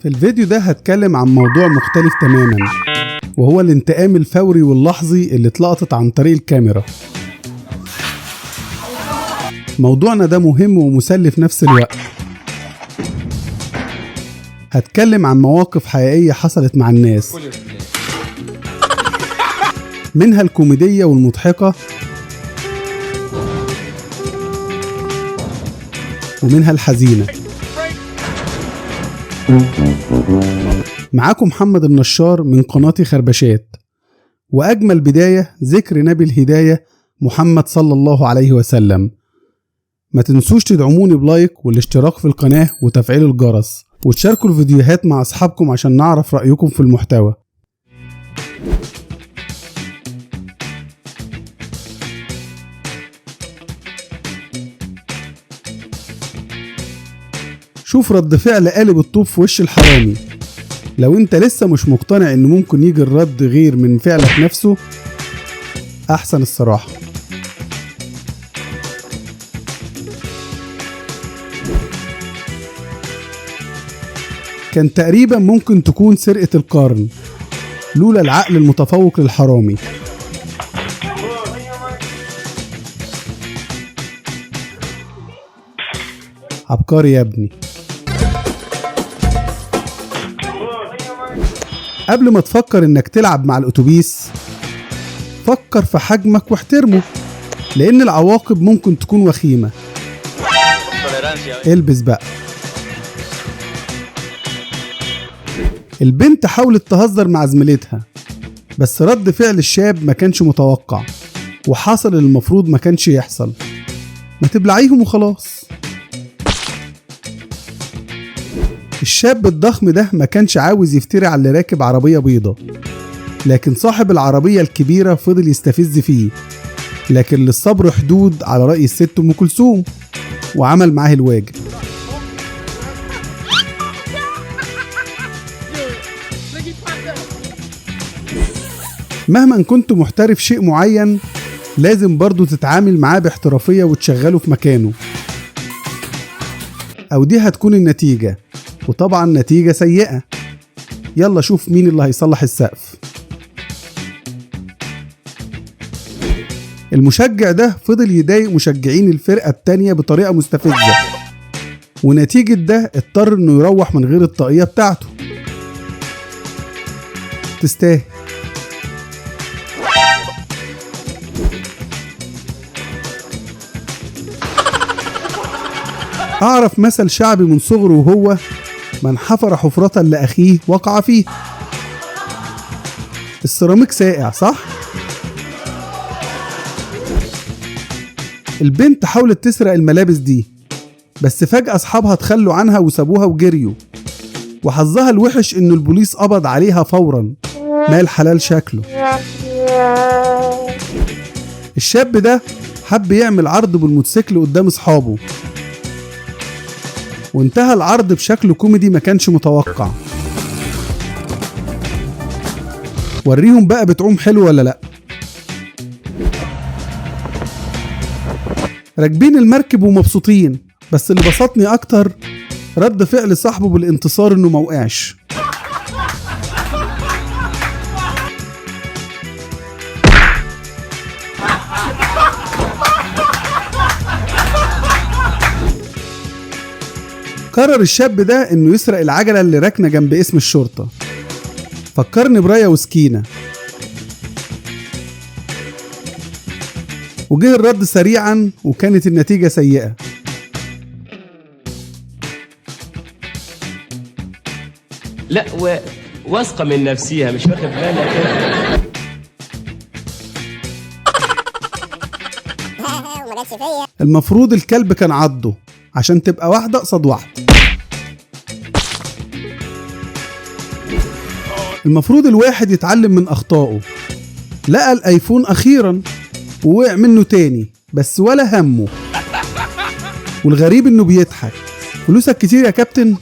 في الفيديو ده هتكلم عن موضوع مختلف تماما، وهو الانتقام الفوري واللحظي اللي اتلقطت عن طريق الكاميرا. موضوعنا ده مهم ومسلي في نفس الوقت. هتكلم عن مواقف حقيقية حصلت مع الناس، منها الكوميدية والمضحكة، ومنها الحزينة. معاكم محمد النشار من قناتي خربشات، وأجمل بداية ذكر نبي الهداية محمد صلى الله عليه وسلم. ما تنسوش تدعموني بلايك والاشتراك في القناة وتفعيل الجرس، وتشاركوا الفيديوهات مع أصحابكم عشان نعرف رأيكم في المحتوى. شوف رد فعل قالب الطوب في وش الحرامي. لو انت لسه مش مقتنع ان ممكن يجي الرد غير من فعلك نفسه، احسن الصراحة. كان تقريبا ممكن تكون سرقة القرن لولا العقل المتفوق للحرامي. عبقري يا ابني. قبل ما تفكر انك تلعب مع الاتوبيس، فكر في حجمك واحترمه، لان العواقب ممكن تكون وخيمة. البس بقى. البنت حاولت تهزر مع زميلتها، بس رد فعل الشاب ما كانش متوقع، وحصل المفروض ما كانش يحصل. ما تبلعيهم وخلاص. الشاب الضخم ده ما كانش عاوز يفتري على اللي راكب عربية بيضة، لكن صاحب العربية الكبيرة فضل يستفز فيه، لكن للصبر حدود على رأي الست أم كلثوم، وعمل معاه الواجب. مهما كنت محترف شيء معين، لازم برضو تتعامل معاه باحترافية وتشغله في مكانه، أو دي هتكون النتيجة، وطبعا نتيجة سيئة. يلا شوف مين اللي هيصلح السقف. المشجع ده فضل يضايق مشجعين الفرقة التانية بطريقة مستفزة، ونتيجة ده اضطر انه يروح من غير الطاقية بتاعته. تستاهل. أعرف مثل شعبي من صغره، وهو من حفر حفرة لأخيه وقع فيه. السيراميك ساقع صح؟ البنت حاولت تسرق الملابس دي، بس فجأة أصحابها تخلوا عنها وسابوها وجريوا، وحظها الوحش إنه البوليس قبض عليها فورا. مال حلال شكله. الشاب ده حب يعمل عرض بالموتوسيكل قدام أصحابه، وانتهى العرض بشكل كوميدي ما كانش متوقع. وريهم بقى بتعوم حلو ولا لا. راكبين المركب ومبسوطين، بس اللي بسطني اكتر رد فعل صاحبه بالانتصار انه موقعش. قرر الشاب ده انه يسرق العجلة اللي راكنة جنب اسم الشرطة. فكرني برايا وسكينة. وجه الرد سريعا، وكانت النتيجة سيئة. لا واثقة من نفسيها، مش واخد بالها كده. المفروض الكلب كان عضه عشان تبقى واحدة قصاد واحدة. المفروض الواحد يتعلم من أخطائه. لقى الآيفون أخيرا ووقع منه تاني، بس ولا همه. والغريب إنه بيضحك. فلوسك كتير يا كابتن.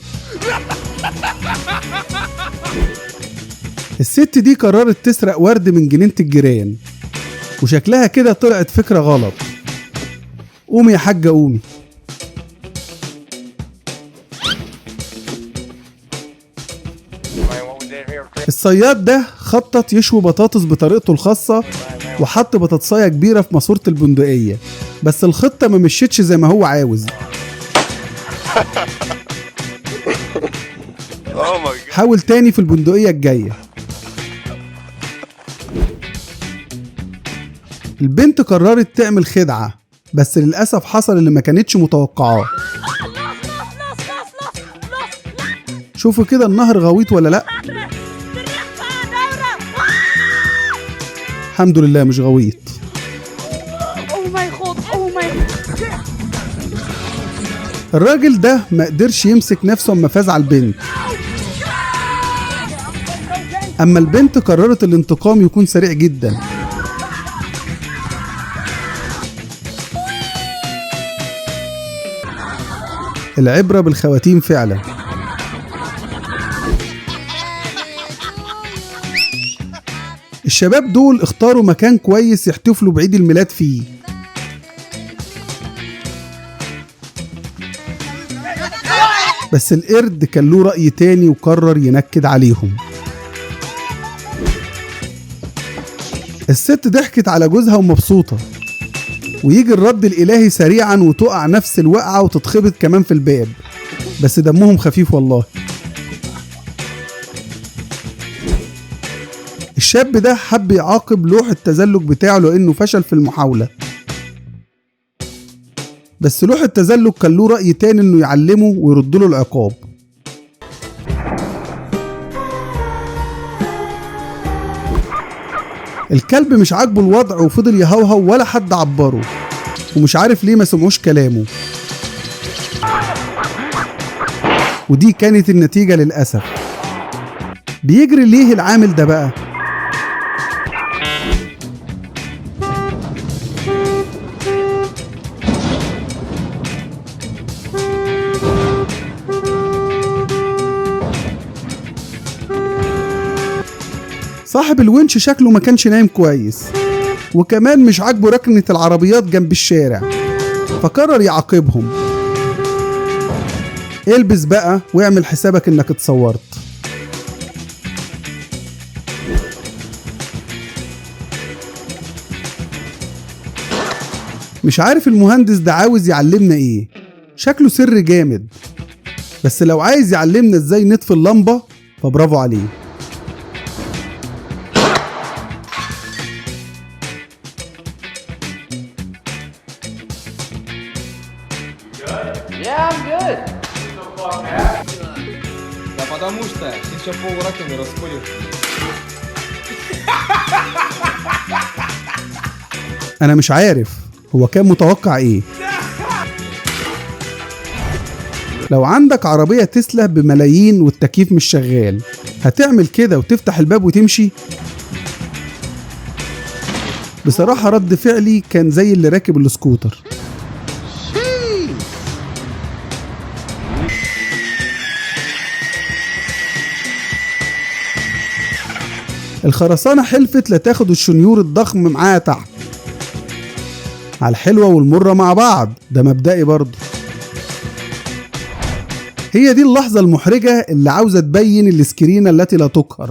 الست دي قررت تسرق ورد من جنينة الجيران، وشكلها كده طلعت فكرة غلط. قومي يا حاجة قومي. الصياد ده خطط يشوي بطاطس بطريقته الخاصة وحط بطاطساية كبيرة في ماسورة البندقية، بس الخطة ما مشيتش زي ما هو عاوز. حاول تاني في البندقية الجاية. البنت قررت تعمل خدعة، بس للأسف حصل اللي ما كانتش متوقعاه. شوفوا كده النهر غويط ولا لأ؟ الحمد لله مش غويط. الراجل ده ما قدرش يمسك نفسه اما فاز على البنت. اما البنت قررت الانتقام يكون سريع جدا. العبرة بالخواتيم فعلا. الشباب دول اختاروا مكان كويس يحتفلوا بعيد الميلاد فيه. بس القرد كان له رأي تاني وقرر ينكد عليهم. الست ضحكت على جوزها ومبسوطة، ويجي الرد الإلهي سريعا وتقع نفس الوقعة وتتخبط كمان في الباب، بس دمهم خفيف والله. الشاب ده حب يعاقب لوح التزلج بتاعه لأنه فشل في المحاولة، بس لوح التزلج كان له رأي تاني إنه يعلمه ويرد له العقاب. الكلب مش عاجبه الوضع وفضل يهوهو ولا حد عبره، ومش عارف ليه ما سمعوش كلامه، ودي كانت النتيجة للأسف. بيجري ليه العامل ده بقى؟ صاحب الونش شكله ما كانش نايم كويس، وكمان مش عاجبه ركنة العربيات جنب الشارع، فقرر يعاقبهم. البس بقى واعمل حسابك انك اتصورت. مش عارف المهندس ده عاوز يعلمنا ايه، شكله سر جامد، بس لو عايز يعلمنا ازاي نطفي اللمبة فبرافو عليه. Yeah, I'm good. Да потому что ты еще полурака не расколешь. انا مش عارف هو كان متوقع ايه. لو عندك عربية تسلا بملايين والتكييف مش شغال، هتعمل كده وتفتح الباب وتمشي؟ بصراحة رد فعلي كان زي اللي راكب السكوتر. الخرسانة حلفت لا تاخد الشنيور الضخم معاها تحت. على الحلوة والمرة مع بعض، ده مبدئي برضه. هي دي اللحظة المحرجة اللي عاوزة تبين السكرينة التي لا تقهر،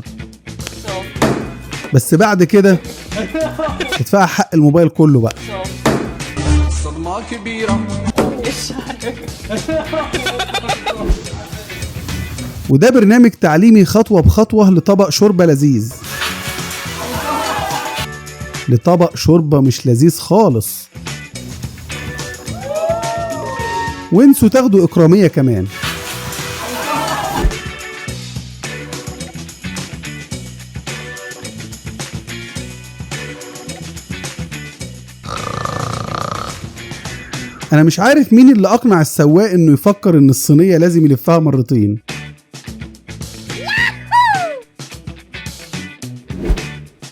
بس بعد كده ادفع حق الموبايل كله بقى. صدمة كبيرة. وده برنامج تعليمي خطوة بخطوة لطبق شوربة لذيذ، لطبق شوربة مش لذيذ خالص، وانسوا تاخدوا إكرامية كمان. أنا مش عارف مين اللي أقنع السواق إنه يفكر إن الصينية لازم يلفها مرتين.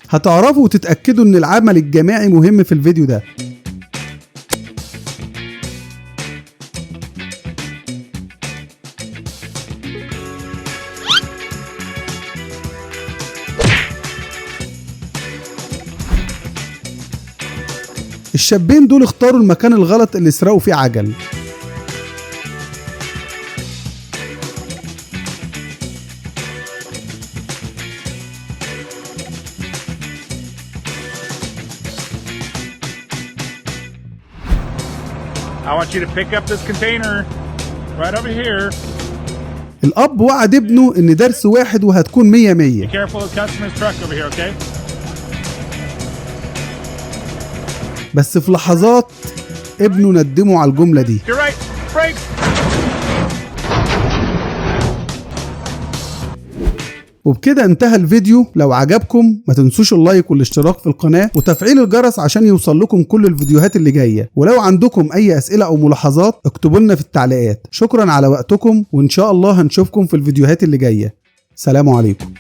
هتعرفوا وتتأكدوا إن العمل الجماعي مهم في الفيديو ده. الشابين دول اختاروا المكان الغلط اللي سرقوا فيه عجل. I want you to pick up this container right over here. الأب وعد ابنه إن درس واحد وهتكون 100. Be careful of the customer's truck over here, okay? بس في لحظات ابنه ندمه على الجملة دي. You're right. Break. وبكده انتهى الفيديو. لو عجبكم ما تنسوش اللايك والاشتراك في القناة وتفعيل الجرس عشان يوصل لكم كل الفيديوهات اللي جاية. ولو عندكم اي اسئلة او ملاحظات اكتبوا لنا في التعليقات. شكرا على وقتكم وان شاء الله هنشوفكم في الفيديوهات اللي جاية. سلام عليكم.